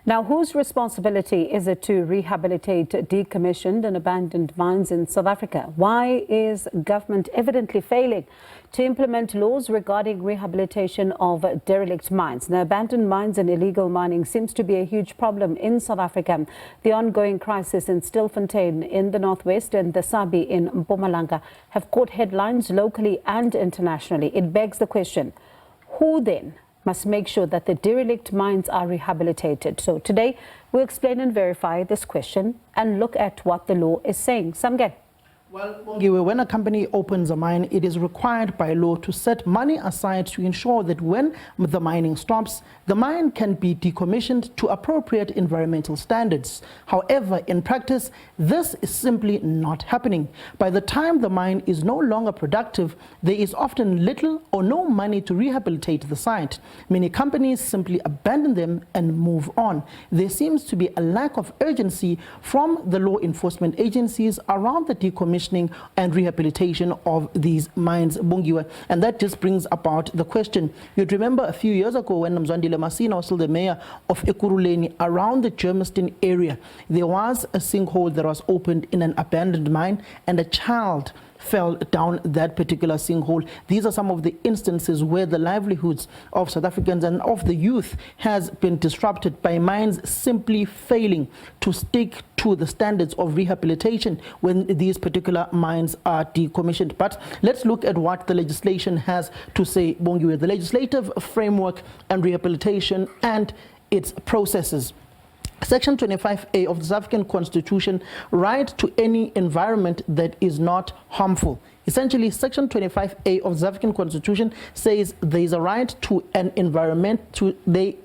Now, whose responsibility is it to rehabilitate decommissioned and abandoned mines in South Africa? Why is government evidently failing to implement laws regarding rehabilitation of derelict mines? Now, abandoned mines and illegal mining seems to be a huge problem in South Africa. The ongoing crisis in Stilfontein in the North West and the Sabie in Mpumalanga have caught headlines locally and internationally. It begs the question, who then must make sure that the derelict mines are rehabilitated? So today, we explain and verify this question and look at what the law is saying. Samge. Well, when a company opens a mine, it is required by law to set money aside to ensure that when the mining stops, the mine can be decommissioned to appropriate environmental standards. However, in practice, this is simply not happening. By the time the mine is no longer productive, there is often little or no money to rehabilitate the site. Many companies simply abandon them and move on. There seems to be a lack of urgency from the law enforcement agencies around the decommissioning and rehabilitation of these mines, Bongiwe. And that just brings about the question. You'd remember a few years ago when Mzwandile Masina was still the mayor of Ekurhuleni, around the Germiston area, there was a sinkhole that was opened in an abandoned mine and a child fell down that particular sinkhole. These are some of the instances where the livelihoods of South Africans and of the youth has been disrupted by mines simply failing to stick to the standards of rehabilitation when these particular mines are decommissioned. But let's look at what the legislation has to say, Bongiwe. The legislative framework and rehabilitation and its processes. Section 25A of the South African Constitution, right to any environment that is not harmful. Essentially, Section 25A of the South African Constitution says there is a right to an environment that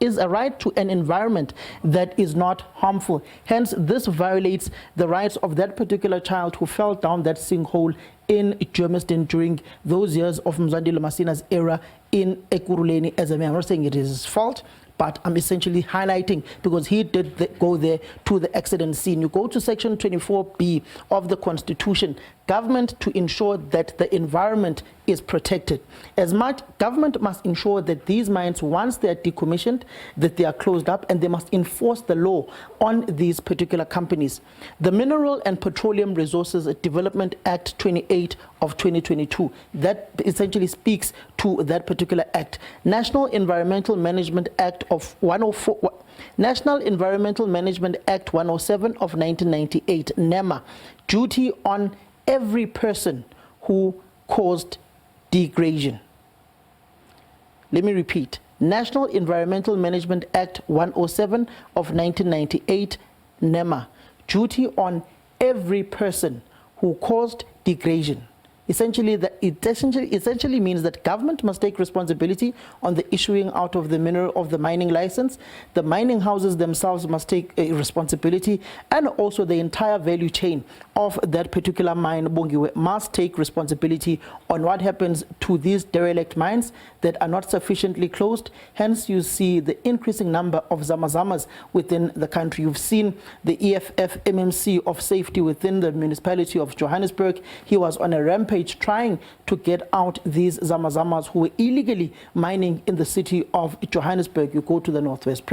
is not harmful. Hence, this violates the rights of that particular child who fell down that sinkhole in Germiston during those years of Mzwandile Masina's era in Ekurhuleni as a mayor. I'm not saying it is his fault, but I'm essentially highlighting because he did go there to the accident scene. You go to Section 24B of the Constitution, government to ensure that the environment is protected. Government must ensure that these mines, once they are decommissioned, that they are closed up, and they must enforce the law on these particular companies. The Mineral and Petroleum Resources Development Act 28 of 2022, that essentially speaks to that particular act. National Environmental Management Act of 104, National Environmental Management Act 107 of 1998, NEMA, duty on every person who caused degradation. Let me repeat. National Environmental Management Act 107 of 1998, NEMA, duty on every person who caused degradation. Essentially means that government must take responsibility on the issuing out of the mining license. The mining houses themselves must take a responsibility, and also the entire value chain of that particular mine, Bongiwe, must take responsibility on what happens to these derelict mines that are not sufficiently closed. Hence, you see the increasing number of zamazamas within the country. You've seen the EFF MMC of safety within the municipality of Johannesburg. He was on a rampage trying to get out these zamazamas who were illegally mining in the city of Johannesburg. You go to the Northwest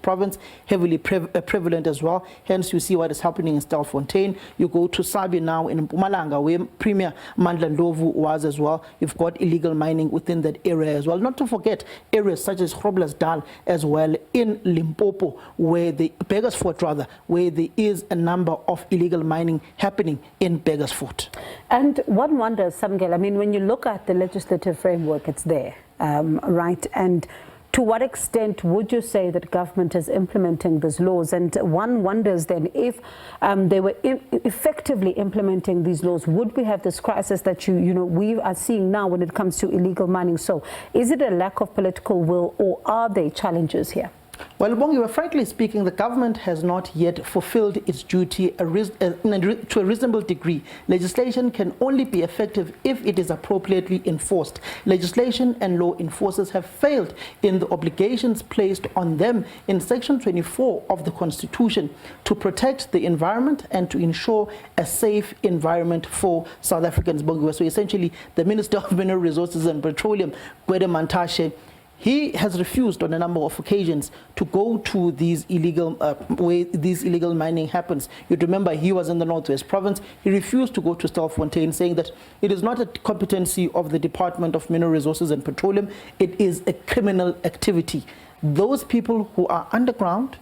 province, heavily prevalent as well. Hence, you see what is happening in Stilfontein. You go to Sabie now in Mpumalanga, where Premier Mandla Ndlovu was as well. You've got illegal mining within that area as well. Not to forget areas such as Groblersdal as well in Limpopo, where Beggersfort, where there is a number of illegal mining happening in Beggersfort. And one wonders, Samgel, I mean, when you look at the legislative framework, it's there, right? And to what extent would you say that government is implementing these laws? And one wonders then if they were effectively implementing these laws, would we have this crisis that we are seeing now when it comes to illegal mining? So is it a lack of political will, or are there challenges here? Well, Bongiwe, frankly speaking, the government has not yet fulfilled its duty to a reasonable degree. Legislation can only be effective if it is appropriately enforced. Legislation and law enforcers have failed in the obligations placed on them in Section 24 of the Constitution to protect the environment and to ensure a safe environment for South Africans, Bongiwe. So essentially, the Minister of Mineral Resources and Petroleum, Gwede Mantashe, He has refused on a number of occasions to go to these illegal where these illegal mining happens. You'd remember he was in the North West province. He refused to go to Stilfontein, saying that it is not a competency of the Department of Mineral Resources and Petroleum. It is a criminal activity. Those people who are underground,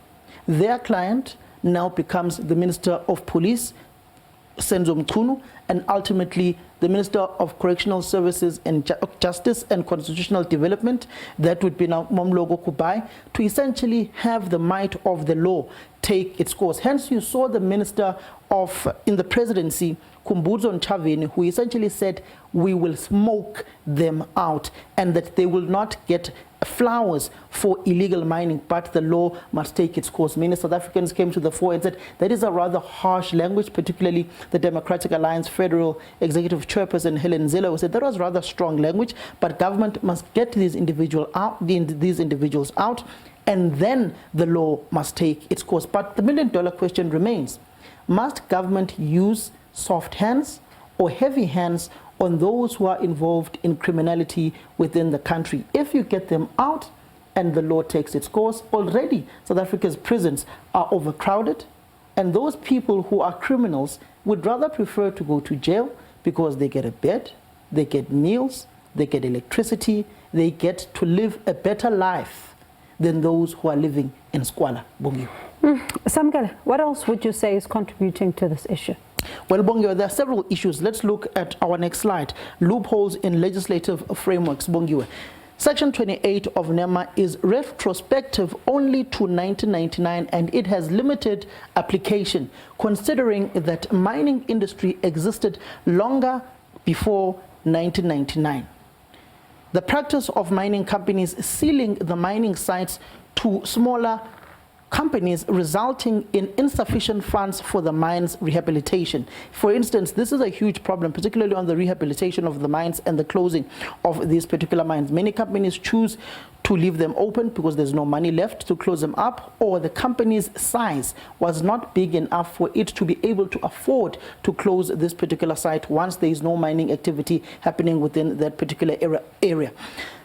their client now becomes the Minister of Police, Senzo Mchunu, and ultimately the Minister of Correctional Services and Justice and Constitutional Development, that would be now Momlogo Kubai, to essentially have the might of the law take its course. Hence, you saw the Minister in the presidency, Kumbuzo Nchaveni, who essentially said, we will smoke them out, and that they will not get flowers for illegal mining, but the law must take its course. Many South Africans came to the fore and said that is a rather harsh language, particularly the Democratic Alliance Federal Executive Chairperson Helen Zille, who said that was rather strong language, but government must get these individuals out, and then the law must take its course. But the million-dollar question remains: must government use soft hands or heavy hands on those who are involved in criminality within the country? If you get them out and the law takes its course, already South Africa's prisons are overcrowded, and those people who are criminals would rather prefer to go to jail because they get a bed, they get meals, they get electricity, they get to live a better life than those who are living in squalor. Bongiwe. Samkele, what else would you say is contributing to this issue? Well, Bongiwe, there are several issues. Let's look at our next slide. Loopholes in legislative frameworks, Bongiwe. Section 28 of NEMA is retrospective only to 1999, and it has limited application, considering that mining industry existed longer before 1999. The practice of mining companies sealing the mining sites to smaller companies, resulting in insufficient funds for the mines' rehabilitation. For instance, this is a huge problem, particularly on the rehabilitation of the mines and the closing of these particular mines. Many companies choose to leave them open because there's no money left to close them up, or the company's size was not big enough for it to be able to afford to close this particular site once there is no mining activity happening within that particular area.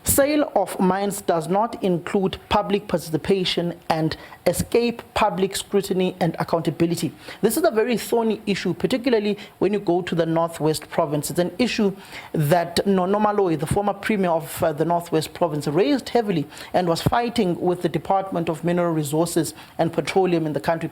Sale of mines does not include public participation and escape public scrutiny and accountability. This is a very thorny issue, particularly when you go to the North West province. It's an issue that Nonomaloy, the former premier of the North West province, raised heavily and was fighting with the Department of Mineral Resources and Petroleum in the country,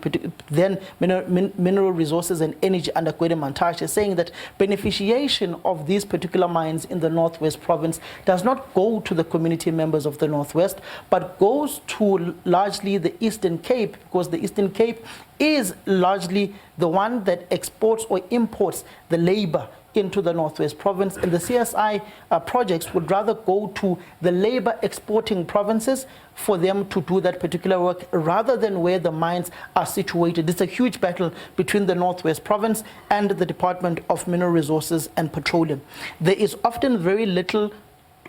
then Mineral Resources and Energy under Gwede Mantashe, saying that beneficiation of these particular mines in the North West province does not go to the community members of the Northwest, but goes to largely the Eastern Cape, because the Eastern Cape is largely the one that exports or imports the labor into the Northwest province, and the CSI projects would rather go to the labor exporting provinces for them to do that particular work rather than where the mines are situated. It's a huge battle between the Northwest province and the Department of Mineral Resources and Petroleum. There is often very little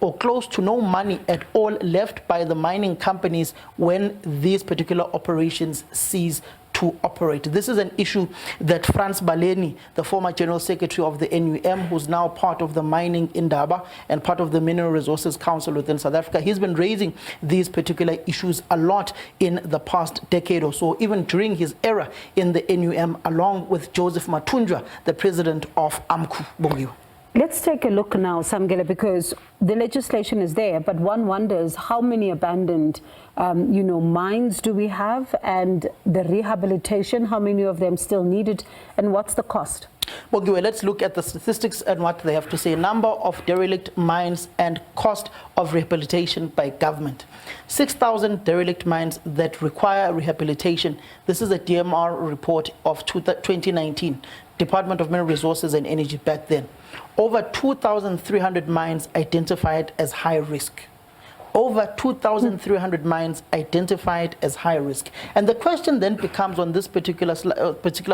or close to no money at all left by the mining companies when these particular operations cease to operate. This is an issue that Frans Baleni, the former General Secretary of the NUM, who's now part of the Mining Indaba and part of the Mineral Resources Council within South Africa, he's been raising these particular issues a lot in the past decade or so, even during his era in the NUM, along with Joseph Matundra, the president of AMCU. Bongiwe. Let's take a look now, Samkele, because the legislation is there, but one wonders how many abandoned, mines do we have, and the rehabilitation, how many of them still needed, and what's the cost? Bongiwe, let's look at the statistics and what they have to say. Number of derelict mines and cost of rehabilitation by government. 6,000 derelict mines that require rehabilitation. This is a DMR report of 2019. Department of Mineral Resources and Energy back then. Over 2,300 mines identified as high risk. Over 2,300 mines identified as high risk. And the question then becomes on this particular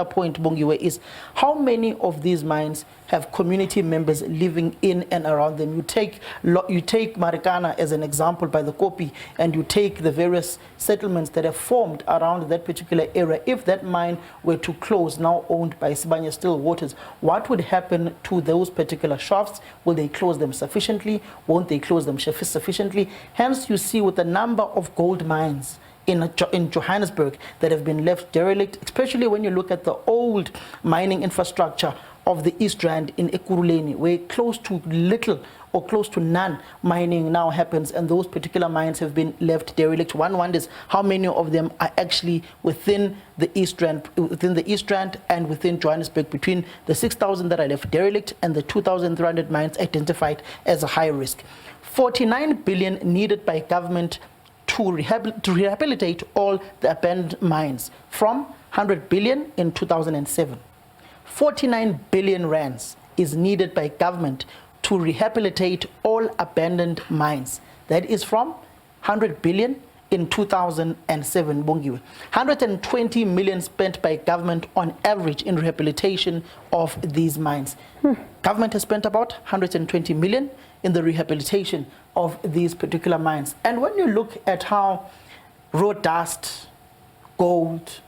point, Bongiwe, is how many of these mines have community members living in and around them? You take Marikana as an example by the Kopi, and you take the various settlements that have formed around that particular area. If that mine were to close, now owned by Sibanye Still Waters, what would happen to those particular shafts? Will they close them sufficiently? Won't they close them sufficiently? Hence, you see with the number of gold mines in Johannesburg that have been left derelict, especially when you look at the old mining infrastructure of the East Rand in Ekurhuleni, where close to little or close to none mining now happens, and those particular mines have been left derelict. One wonders how many of them are actually within the East Rand, and within Johannesburg, between the 6,000 that are left derelict and the 2,300 mines identified as a high risk. 49 billion needed by government to rehabilitate all the abandoned mines, from 100 billion in 2007. 49 billion rands is needed by government to rehabilitate all abandoned mines. That is from 100 billion in 2007, Bongiwe. 120 million spent by government on average in rehabilitation of these mines. Government has spent about 120 million in the rehabilitation of these particular mines. And when you look at how raw dust, gold,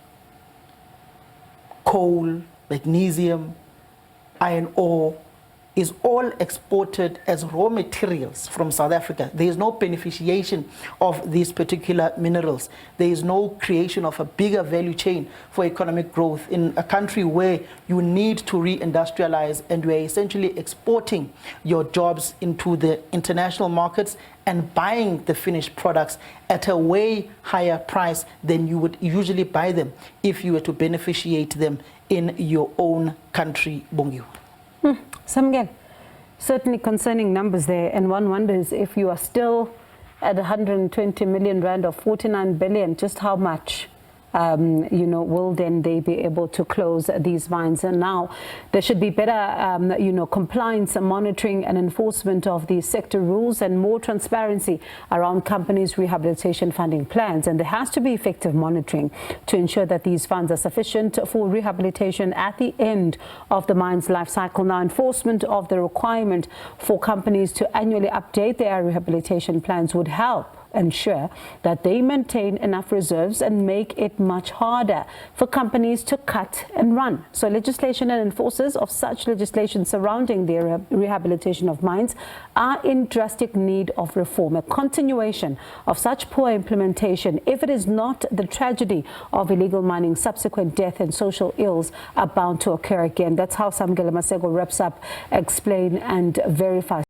coal, magnesium, iron ore is all exported as raw materials from South Africa. There is no beneficiation of these particular minerals. There is no creation of a bigger value chain for economic growth in a country where you need to re-industrialize, and we're essentially exporting your jobs into the international markets and buying the finished products at a way higher price than you would usually buy them if you were to beneficiate them in your own country, Bongiwe. Samgen, certainly concerning numbers there, and one wonders if you are still at 120 million rand or 49 billion, just how much will then they be able to close these mines? And now there should be better, compliance, monitoring and enforcement of the sector rules, and more transparency around companies' rehabilitation funding plans. And there has to be effective monitoring to ensure that these funds are sufficient for rehabilitation at the end of the mine's life cycle. Now, enforcement of the requirement for companies to annually update their rehabilitation plans would help ensure that they maintain enough reserves and make it much harder for companies to cut and run. So legislation and enforcers of such legislation surrounding the rehabilitation of mines are in drastic need of reform. A continuation of such poor implementation, if it is not the tragedy of illegal mining, subsequent death and social ills are bound to occur again. That's how Samgela Masego wraps up Explain and Verify.